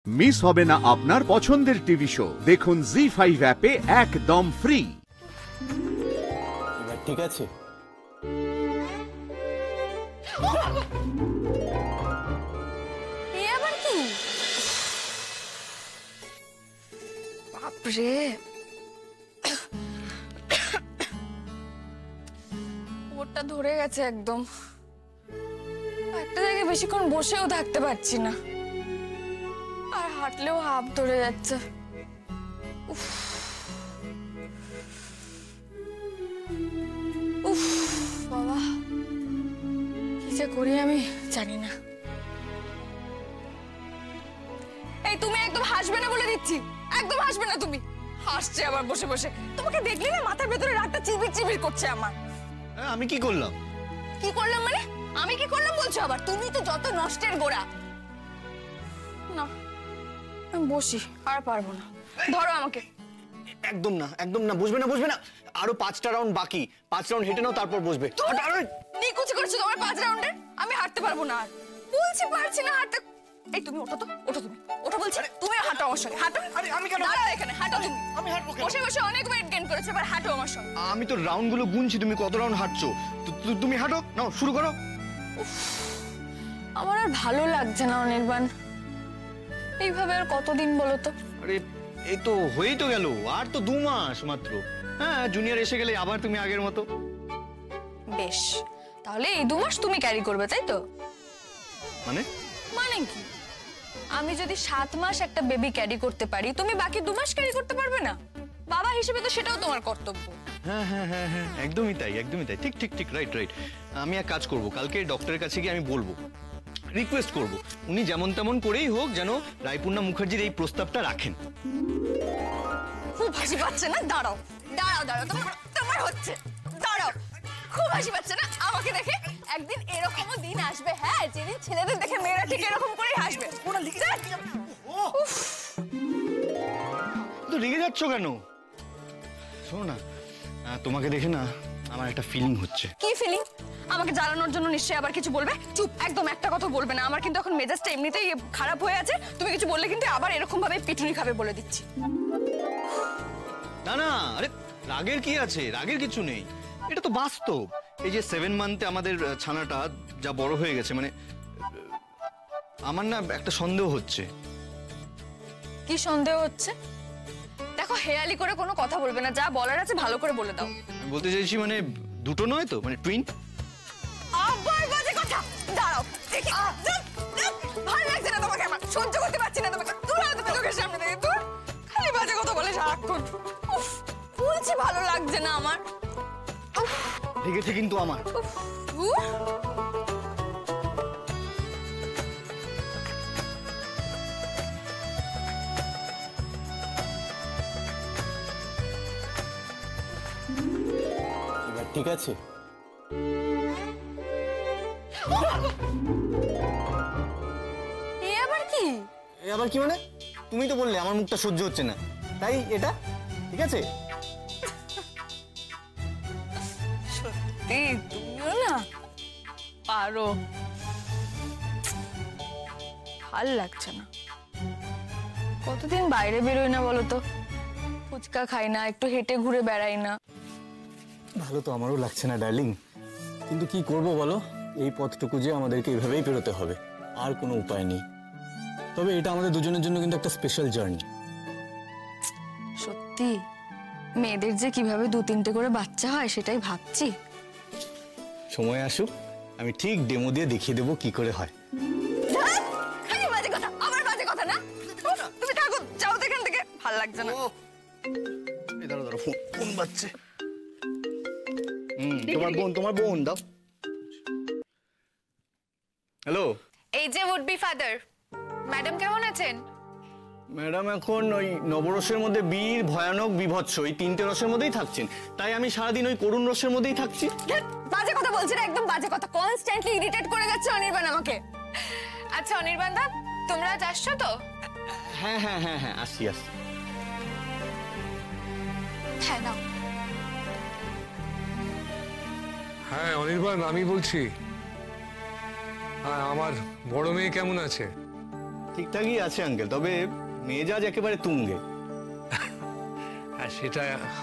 Miss হবে না আপনার পছন্দের টিভি শো। দেখুন জি5 অ্যাপে একদম ফ্রি। এবার ঠিক আছে? আবার কি? বাপরে, ওটা ধরে গেছে একদম। একটা জায়গায় বেশিক্ষণ বসেও থাকতে পারছি না, আর হাঁটলেও হাঁপ ধরে যাচ্ছে। উফ উফ বাবা, কি যে করি আমি জানি না। এই তুমি একদম হাসবে না বলে দিচ্ছি, একদম হাসবে না তুমি। হাসছে আবার বসে বসে। তোমাকে দেখলে না মাথার ভেতরে রাতটা চিবির চিবির করছে আমার। আমি কি করলাম? কি করলাম মানে? আমি কি করলাম বলছো আবার? তুমি তো যত নষ্টের গোড়া। না, আমি বসি, আর পারবো না। ধরো আমাকে। একদম না, একদম না, বসবে না, বসবে না। আরো 5টা রাউন্ড বাকি, 5 রাউন্ড হেঁটে নাও, তারপর বসবে। নিকুচি করছো তোমার 5 রাউন্ডে। আমি হাঁটতে পারবো না আর, বলছি পারছি না হাঁটতে। এই তুমি ওঠো তো, ওঠো তুমি, ওঠো বলছি। তুমি হাঁটো আমার সঙ্গে, হাঁটো। আরে আমি কেন? দাঁড়াও এখানে, হাঁটো তুমি। আমি হাঁটবো কেন? বসে বসে অনেক ওয়েট গেইন করেছো, এবার হাঁটো আমার সঙ্গে। আমি তো রাউন্ড গুলো গুনছি, তুমি কত রাউন্ড হাঁটছো। তুমি হাঁটো, নাও শুরু করো। আমার আর ভালো লাগছে না অনির্বাণ, এইভাবে আর কতদিন বলো তো? আরে এই তো হয়েই তো গেল, আর তো 2 মাস মাত্র। হ্যাঁ, জুনিয়র এসে গেলে আবার তুমি আগের মতো। বেশ, তাহলে এই 2 মাস তুমি ক্যারি করবে, তাই তো? মানে মানে কি? আমি যদি 7 মাস একটা বেবি ক্যারি করতে পারি, তুমি বাকি 2 মাস ক্যারি করতে পারবে না? বাবা হিসেবে তো সেটাও তোমার কর্তব্য। হ্যাঁ হ্যাঁ হ্যাঁ হ্যাঁ, একদমই তাই, একদমই তাই। ঠিক ঠিক ঠিক, রাইট রাইট। আমি এক কাজ করব, কালকে ডক্টরের কাছে গিয়ে আমি বলবো, রিকোয়েস্ট করব, উনি যেমন তেমন করেই হোক যেন রায়পূর্ণা মুখার্জির এই প্রস্তাবটা রাখেন। খুব হাসি পাচ্ছে না? দাঁড়াও দাঁড়াও দাঁড়াও, তোমার হচ্ছে। দাঁড়াও, খুব হাসি পাচ্ছে না আমাকে দেখে? একদিন এরকমও দিন আসবে, হ্যাঁ, যেদিন ছেলেদের দেখে মেয়েরা ঠিক এরকম করেই হাসবে। তো রেগে যাচ্ছ কেন? শোনো না, তোমাকে দেখে না আমার একটা ফিলিং হচ্ছে। কি ফিলিং? আমাকে জ্বালানোর জন্য নিশ্চয়ই আবার কিছু বলবে। চুপ, একদম একটা কথা বলবে না। আমার কিন্তু এখন মেজাজটা এমনিতেই খারাপ হয়ে আছে, তুমি কিছু বললে কিন্তু আবার এরকম ভাবে পিটুনি খাবে বলে দিচ্ছি। না না, আরে রাগের কি আছে? রাগের কিছু নেই, এটা তো বাস্তব। এই যে 7 মান্থে আমাদের ছানাটা যা বড় হয়ে গেছে, মানে আমার না একটা সন্দেহ হচ্ছে। কি সন্দেহ হচ্ছে? দেখো, হেয়ালি করে কোনো কথা বলবে না, যা বলার আছে ভালো করে বলে দাও। আমি বলতে চাইছি মানে দুটো নয় তো, মানে টুইন। আবার বাজে কথা। দাঁড়াও দেখি। ভালো লাগছে না তোমাকে, আমার সহ্য করতে পারছি না তোমাকে। দূর হও তুমি চোখের সামনে থেকে, দূর। খালি বাজে কথা বলে সারাক্ষণ। উফ, বলছি ভালো লাগছে না আমার। লেগেছে কিন্তু আমার। এবার ঠিক আছে? এ আবার কি? আবার কি মানে? তুমি তো বললে আমার মুখটা সহ্য হচ্ছে না, তাই এটা ঠিক আছে। সত্যি তুমিও না পারো। ভাল লাগছে না, কতদিন বাইরে বেরোই না বলো তো, ফুচকা খাই না, একটু হেঁটে ঘুরে বেড়াই না। ভালো তো আমারও লাগছে না ডার্লিং, কিন্তু কি করব বলো, এই পথটুকু যে আমাদেরকে এইভাবেই পেরোতে হবে, আর কোনো উপায় নেই। তবে এটা আমাদের দুজনের জন্য কিন্তু একটা স্পেশাল জার্নি। সত্যি মেয়েদের যে কিভাবে 2-3টে করে বাচ্চা হয় সেটাই ভাবছি। সময় আসুক, আমি ঠিক ডেমো দিয়ে দেখিয়ে দেবো কি করে হয়। খালি বাজে কথা, আবার বাজে কথা না? তুমি থাকো, যাও তো এখান থেকে, ভাল লাগছে না। এই দাঁড়াও দাঁড়াও, ফোন বাজছে। তোমার বোন দাও। হ্যালো। এই যে উড বি ফাদার, ম্যাডাম কেমন আছেন? ম্যাডাম এখন ওই নবরসের মধ্যে বীর, ভয়ানক, বিভৎস, এই 3টে রসের মধ্যেই থাকছেন, তাই আমি সারাদিন ওই করুণ রসের মধ্যেই থাকছি। বাজে কথা বলছি না, একদম বাজে কথা। কনস্ট্যান্টলি ইরিটেট করে যাচ্ছে অনির্বাণ আমাকে। আচ্ছা অনির্বাণ দা, তোমরা আজ আসছো তো? হ্যাঁ হ্যাঁ হ্যাঁ হ্যাঁ, আসছি আসছি। হ্যাঁ দাও। হ্যাঁ অনির্বাণ, আমি বলছি। হ্যাঁ, আমার বড় মেয়ে কেমন আছে? ঠিকঠাকই আছে আঙ্কেল, তবে মেজাজ একেবারে তুঙ্গে। হ্যাঁ সেটা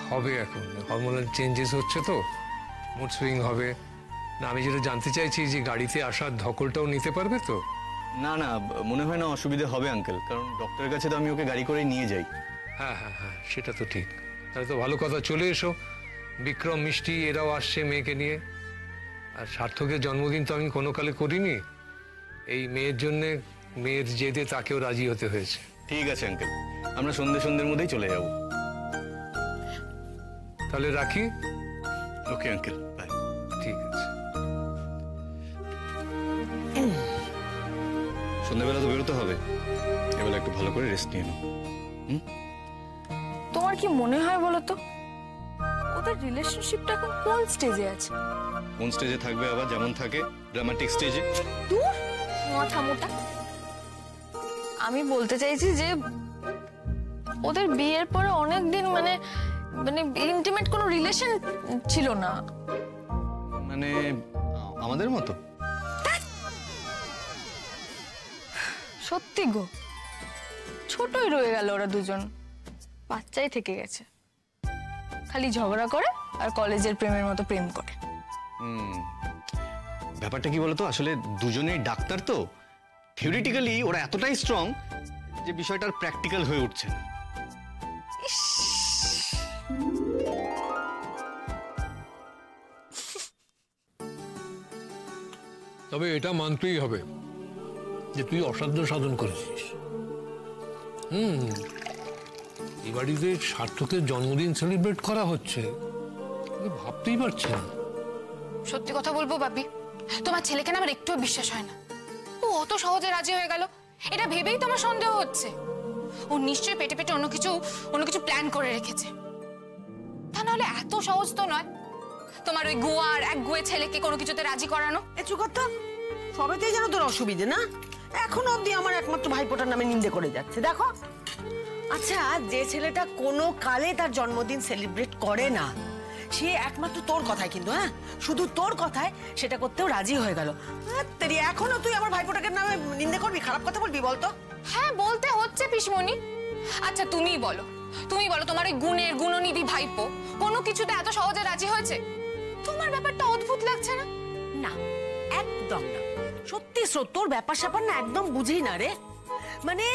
হবে, এখন হরমোনাল চেঞ্জেস হচ্ছে তো, মুড সুইং হবে। না আমি যেটা জানতে চাইছি যে গাড়িতে আসার ধকলটাও নিতে পারবে তো? না না, মনে হয় না অসুবিধে হবে আঙ্কেল, কারণ ডক্টরের কাছে তো আমি ওকে গাড়ি করে নিয়ে যাই। হ্যাঁ হ্যাঁ হ্যাঁ, সেটা তো ঠিক। তাহলে তো ভালো কথা, চলে এসো। বিক্রম, মিষ্টি এরাও আসছে মেয়েকে নিয়ে। আর সার্থকের জন্মদিন তো আমি কোনো কালে করিনি, এই মেয়ের জন্যে, মেয়ের জেদে তাকেও রাজি হতে হয়েছে। ঠিক আছে আঙ্কেল, আমরা সন্ধ্যের মধ্যেই চলে যাব। তাহলে রাখি। Okay uncle, bye. ঠিক আছে। সন্ধ্যাবেলা তো বেরোতে হবে, এবেলা একটু ভালো করে রেস্ট নিয়ে নাও। তোমার কি মনে হয় বলো তো, ওদের রিলেশনশিপটা এখন কোন স্টেজে আছে? কোন স্টেজে থাকবে আবার, যেমন থাকে ড্রামাটিক স্টেজে। দূর মাথা মোটা। আমি বলতে চাইছি যে ওদের বিয়ের পরে অনেক দিন মানে মানে ইন্টিমেট কোনো রিলেশন ছিল না। মানে আমাদের মতো? সত্যি গো, ছোটই রয়ে গেল ওরা দুজন, বাচ্চাই থেকে গেছে। খালি ঝগড়া করে আর কলেজের প্রেমের মতো প্রেম করে। ব্যাপারটা কি বলতো, আসলে দুজনেই ডাক্তার তো, থিওরিটিক্যালি ওরা এতটাই স্ট্রং যে বিষয়টার প্র্যাকটিক্যাল হয়ে উঠছে না। তবে এটা মানতেই হবে যে তুই অসাধ্য সাধন করেছিস। এই বাড়িতে সার্থকের জন্মদিন সেলিব্রেট করা হচ্ছে, আমি ভাবতেই পারছি না। সত্যি কথা বলবো বাপি, তোমার ছেলেকে না আমার একটুও বিশ্বাস হয় না। ও অত সহজে রাজি হয়ে গেল, এটা ভেবেই তোমার সন্দেহ হচ্ছে। ও নিশ্চয়ই পেটে পেটে অন্য কিছু প্ল্যান করে রেখেছে। তা নাহলে এত সহজ তো নয় তোমার ওই গোয়ার এক গুয়ে ছেলেকে কোনো কিছুতে রাজি করানো। চুকাত্তা, সবেতেই যেন তোর অসুবিধে না। এখনো অব্দি আমার একমাত্র ভাইপোটার নামে নিন্দে করে যাচ্ছে। দেখো, আচ্ছা যে ছেলেটা কোনো কালে তার জন্মদিন সেলিব্রেট করে না, সে একমাত্র তোর কথায়, কিন্তু হ্যাঁ শুধু তোর কথায় সেটা করতেও রাজি হয়ে গেল। এখনো তুই আমার ভাইপোটাকে নামে নিন্দে করবি, খারাপ কথা বলবি বলতো? হ্যাঁ বলতে হচ্ছে পিসমণি। আচ্ছা তুমিই বলো তোমার ওই গুণনিধি ভাইপো কোনো কিছুতে এত সহজে রাজি হয়েছে? তোমার ব্যাপারটা অদ্ভুত লাগছে না? না, একদম না। সত্যি তোর ব্যাপার স্যাপার না একদম বুঝি না রে। মানে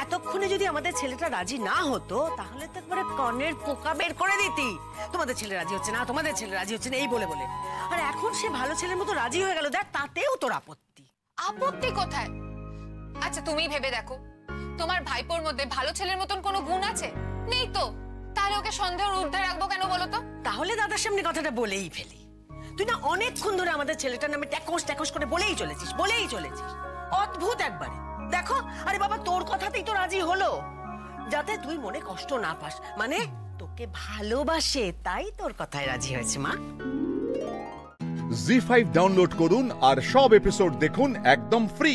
এতক্ষণে যদি আমাদের ছেলেটা রাজি না হতো, তাহলে তো একবারে কর্ণের পোকা বের করে দিতি। তোমাদের ছেলে রাজি হচ্ছে না, তোমাদের ছেলে রাজি হচ্ছে না, এই বলে বলে। আর এখন সে ভালো ছেলের মতো রাজি হয়ে গেল, দেখ তাতেও তোর আপত্তি। আপত্তি কোথায়? আচ্ছা তুমি ভেবে দেখো, তোমার ভাইপোর মধ্যে ভালো ছেলের মতন কোনো গুণ আছে? নেই তো, তাহলে ওকে সন্দেহের ঊর্ধ্বে রাখবো কেন বলো তো? তাহলে দাদার সামনে কথাটা বলেই ফেলি। তুই না অনেকক্ষণ ধরে আমাদের ছেলেটার নামে ট্যাকস করে বলেই চলেছিস। অদ্ভুত একবারে। দেখো, আরে বাবা তোর কথাতেই তো রাজি হলো, যাতে তুই মনে কষ্ট না পাস। মানে তোকে ভালোবাসে তাই তোর কথায় রাজি হয়েছে মা। জি5 ডাউনলোড করুন আর সব এপিসোড দেখুন একদম ফ্রি।